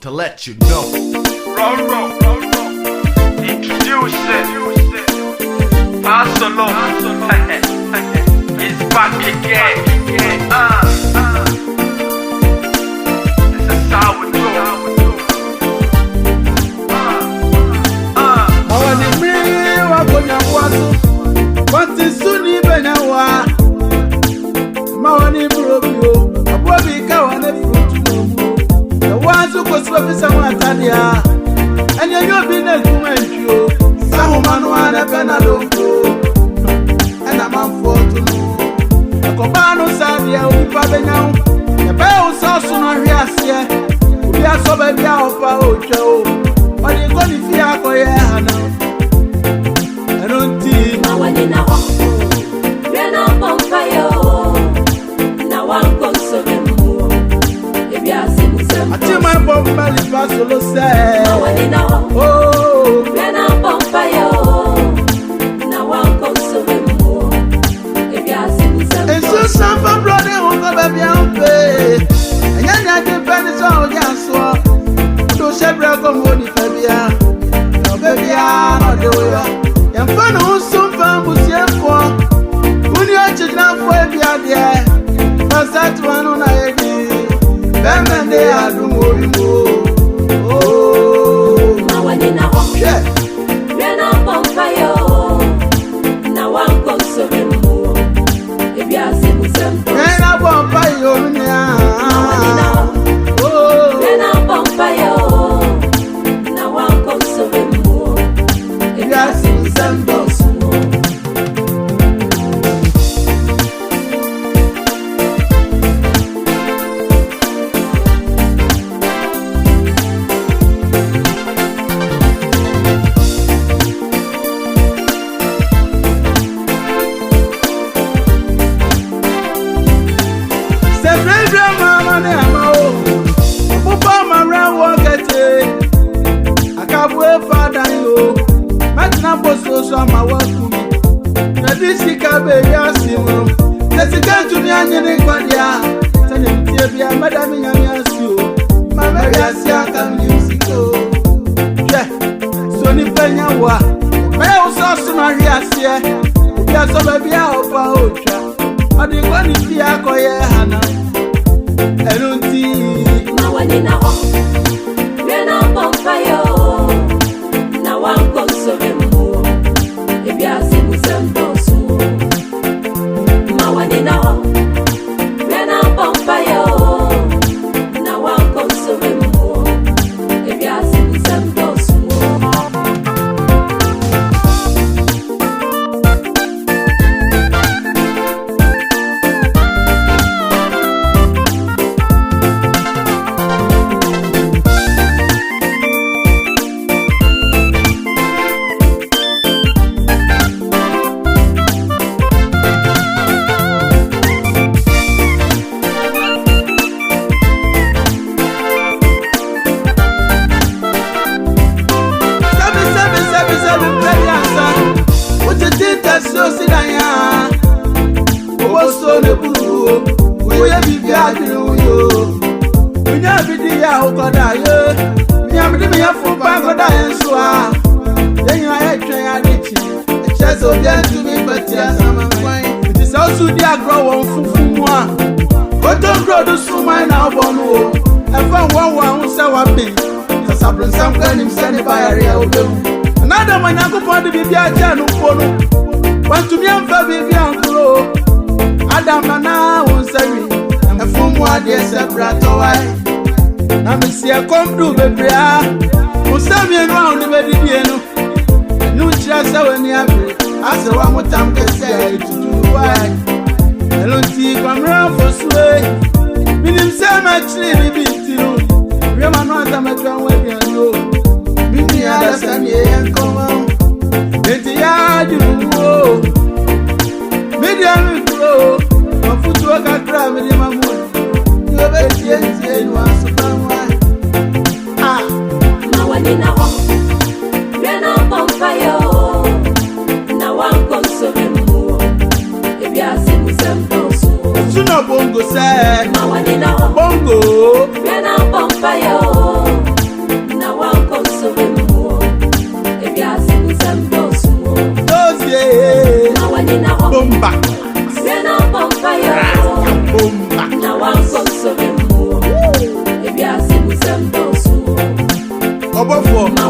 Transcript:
to let you know. Introduce it. Barcelona. It's back again. This is how we do. What is Sunni Benawa? Mawani Brobio, a Bobby Cowan, a fruit. The ones who go swimming someone Tania, and you've been a woman, you. Someone one a Benadoko, and a man for to know. A Cobano Sadia, who probably now, the bells are soon on here. We are so baby out for Joe. But you're going to fear for your hand. I don't think now when in a walk, we're not bonfire. Now I'm going to be more. If you are seeing some, I tell my bomb, Basolo say, now when in a walk, oh, we're not bonfire. Now I'm going to be more. If you are seeing some, and so some for brother who go baby and pay. And then I depend on Yanswa. Do Shebra come on the Fabia. No baby, I'm not the way. And fun who soon found Busia for. When you are children for a beer, but that one on a then they are doing more. Oh, now when in a walk, yeah. we're not bonfire. Now I'm going to be more. If you are seeing some, And I won't buy you now. Oh, we're not bonfire. Now I'm going to be more. If you are seeing some, my work for me. This is a baby, I see him. Let's go to me and you Quadia. Tell him, dear, Madame, I ask you. My baby, I see I can use it. Yeah, so ni Penya wa. My house also not here. Yes, so baby, I'll power. I didn't want to be a coyer, Hannah. I don't see. now when in a walk, we're not bonfire. Now I'm going to be more. If you are seeing some bones, now when in a walk, we're not bonfire. Now I'm going to be more. If you are seeing some bones, another one I go for the baby I can't follow. Want to be on baby uncle. Adam Nana won't say me. And from what they separate away. Now me see a come to baby. Who send me around the baby. No chance when you have it. I said one more time to say to do why. Hello, see, come round for sway. Minim say my tree be too. Remember not that my drum when you know. Mini understand ye and come on. Enti ya you know. Medium grow. My foot work at try me my moon. You bet ye and was so fun. Ah, now when in a walk, we're not bonfire. Now I'm going to be more. If you are seeing some bones, Suno bongo say. now when in a walk, Bongo. we're not bonfire. bɔbɔfoɔ